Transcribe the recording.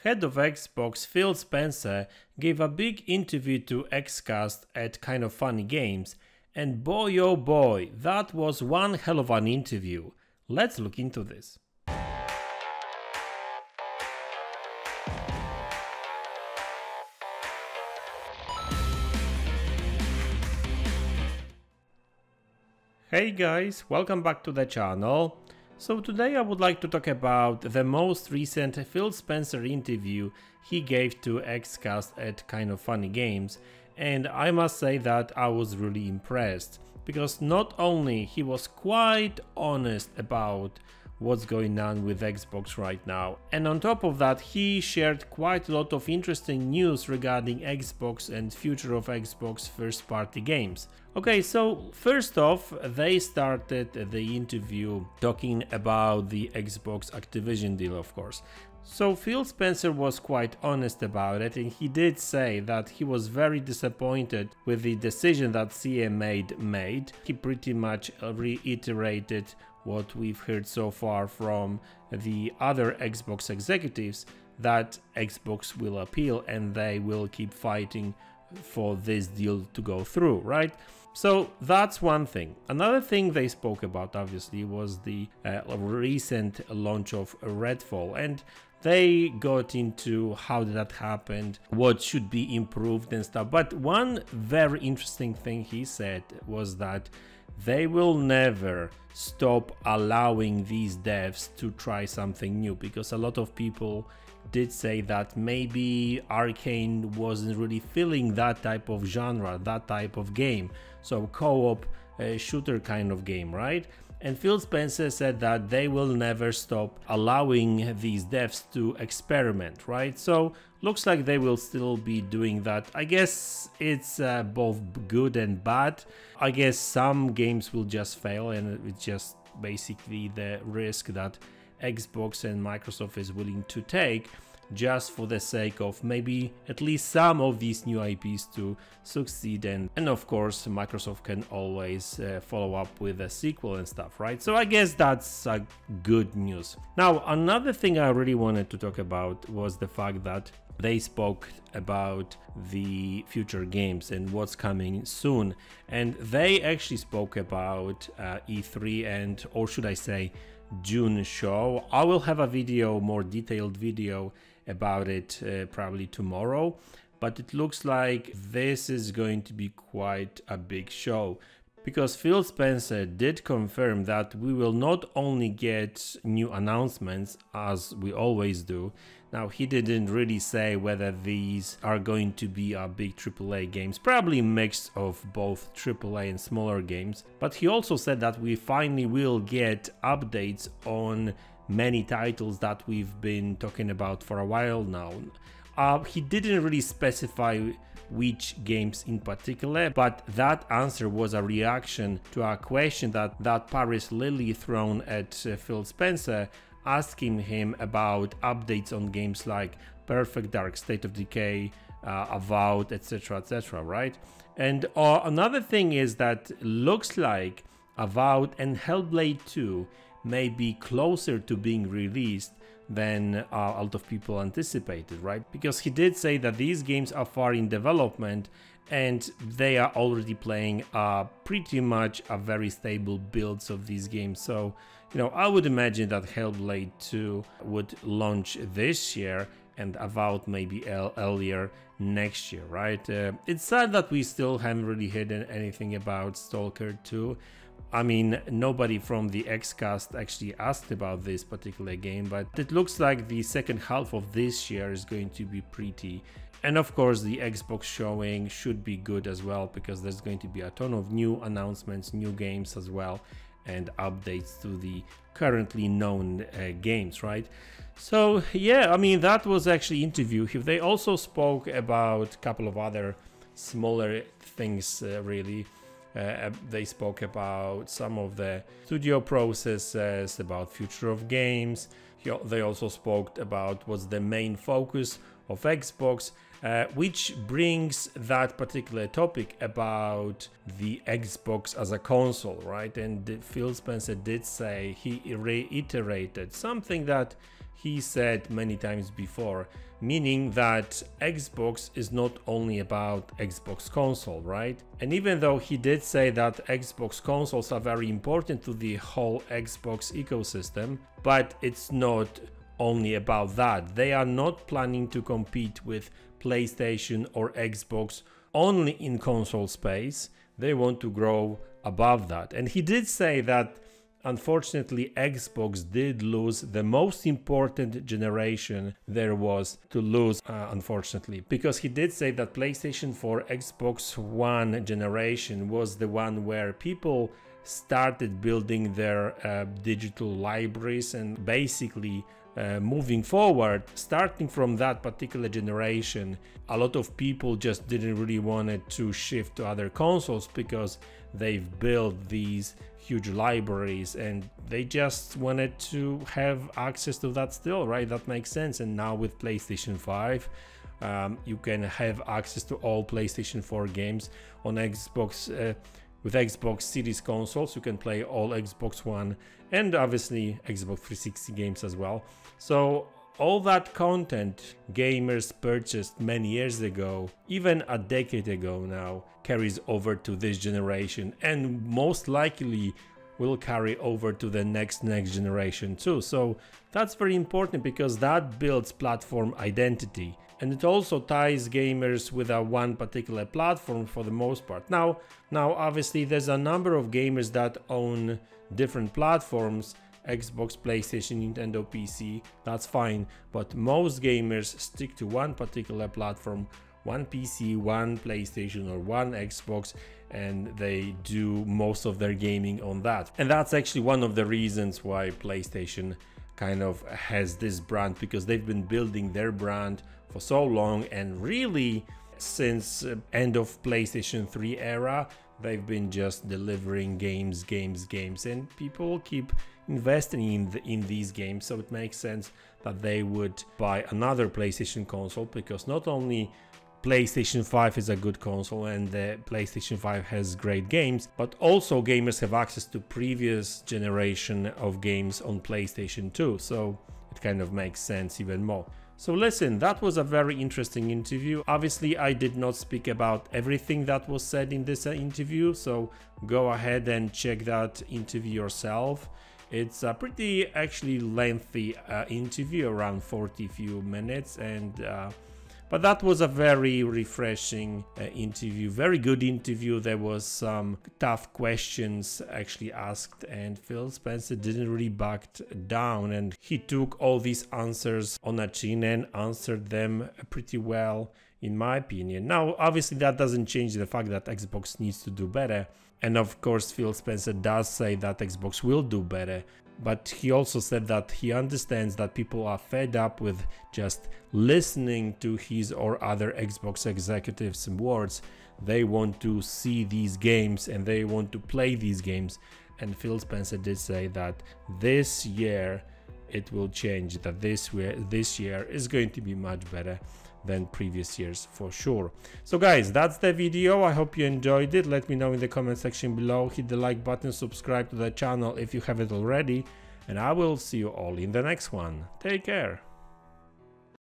head of Xbox Phil Spencer gave a big interview to Xcast at Kind of Funny Games, and boy oh boy, that was one hell of an interview. Let's look into this. Hey guys, welcome back to the channel. So today I would like to talk about the most recent Phil Spencer interview he gave to Xcast at Kind of Funny Games, and I must say that I was really impressed, because not only he was quite honest about what's going on with Xbox right now, and on top of that he shared quite a lot of interesting news regarding Xbox and future of Xbox first party games. Okay, so first off, they started the interview talking about the Xbox Activision deal, of course. So Phil Spencer was quite honest about it, and he did say that he was very disappointed with the decision that CM made. He pretty much reiterated what we've heard so far from the other Xbox executives, that Xbox will appeal and they will keep fighting for this deal to go through, right? So that's one thing. Another thing they spoke about, obviously, was the recent launch of Redfall, and they got into how that happened, what should be improved and stuff. But one very interesting thing he said was that they will never stop allowing these devs to try something new, because a lot of people did say that maybe Arcane wasn't really feeling that type of genre, that type of game, so co-op shooter kind of game, right? And Phil Spencer said that they will never stop allowing these devs to experiment, right? So looks like they will still be doing that. I guess it's both good and bad. I guess some games will just fail, and it's just basically the risk that Xbox and Microsoft is willing to take, just for the sake of maybe at least some of these new IPs to succeed, and of course Microsoft can always follow up with a sequel and stuff, right? So I guess that's good news. Now, another thing I really wanted to talk about was the fact that they spoke about the future games and what's coming soon, and they actually spoke about E3, and, or should I say, June show. I will have a video, more detailed video about it probably tomorrow, but it looks like this is going to be quite a big show, because Phil Spencer did confirm that we will not only get new announcements, as we always do. Now, he didn't really say whether these are going to be big AAA games, probably a mix of both AAA and smaller games, but he also said that we finally will get updates on many titles that we've been talking about for a while now. He didn't really specify which games in particular, but that answer was a reaction to a question that Paris Lilly thrown at Phil Spencer, asking him about updates on games like Perfect Dark, State of Decay, Avowed, etc., right? And another thing is that looks like Avowed and Hellblade 2 may be closer to being released than a lot of people anticipated, right? Because he did say that these games are far in development and they are already playing pretty much a very stable builds of these games. So, you know, I would imagine that Hellblade 2 would launch this year and Avowed maybe earlier next year, right? It's sad that we still haven't really heard anything about Stalker 2. I mean, nobody from the Xcast actually asked about this particular game, but it looks like the second half of this year is going to be pretty. And of course, the Xbox showing should be good as well, because there's going to be a ton of new announcements, new games as well, and updates to the currently known games, right? So yeah, I mean, that was actually interview. They also spoke about a couple of other smaller things, really. They spoke about some of the studio processes, about future of games. They also spoke about what's the main focus of Xbox, which brings that particular topic about the Xbox as a console, right? And Phil Spencer did say, he reiterated something that he said many times before, meaning that Xbox is not only about Xbox console, right? And even though he did say that Xbox consoles are very important to the whole Xbox ecosystem, but it's not only about that. They are not planning to compete with PlayStation or Xbox only in console space. They want to grow above that. And he did say that unfortunately Xbox did lose the most important generation there was to lose, unfortunately, because he did say that PlayStation 4, Xbox One generation was the one where people started building their digital libraries, and basically moving forward, starting from that particular generation, a lot of people just didn't really want to shift to other consoles because they've built these huge libraries and they just wanted to have access to that still, right? That makes sense. And now with PlayStation 5, you can have access to all PlayStation 4 games on Xbox. With Xbox Series consoles, you can play all Xbox One and obviously Xbox 360 games as well. So all that content gamers purchased many years ago, even a decade ago now, carries over to this generation and most likely will carry over to the next generation too. So that's very important because that builds platform identity. And it also ties gamers with a one particular platform for the most part. Now obviously there's a number of gamers that own different platforms, Xbox, PlayStation, Nintendo, PC, that's fine. But most gamers stick to one particular platform, one PC, one PlayStation or one Xbox, and they do most of their gaming on that. And that's actually one of the reasons why PlayStation kind of has this brand, because they've been building their brand for so long, and really since end of PlayStation 3 era they've been just delivering games, and people keep investing in these games, so it makes sense that they would buy another PlayStation console, because not only PlayStation 5 is a good console and the PlayStation 5 has great games, but also gamers have access to previous generation of games on PlayStation 2, so it kind of makes sense even more. So listen, that was a very interesting interview. Obviously, I did not speak about everything that was said in this interview, so go ahead and check that interview yourself. It's a pretty actually lengthy interview, around 40 few minutes, and but that was a very refreshing interview, very good interview. There was some tough questions actually asked, and Phil Spencer didn't really back down, and he took all these answers on a chin and answered them pretty well, in my opinion. Now, obviously, that doesn't change the fact that Xbox needs to do better. And of course, Phil Spencer does say that Xbox will do better. But he also said that he understands that people are fed up with just listening to his or other Xbox executives' words. They want to see these games and they want to play these games. And Phil Spencer did say that this year it will change, that this year is going to be much better than previous years for sure. So guys, that's the video. I hope you enjoyed it. Let me know in the comment section below. Hit the like button, subscribe to the channel if you haven't already, and I will see you all in the next one. Take care.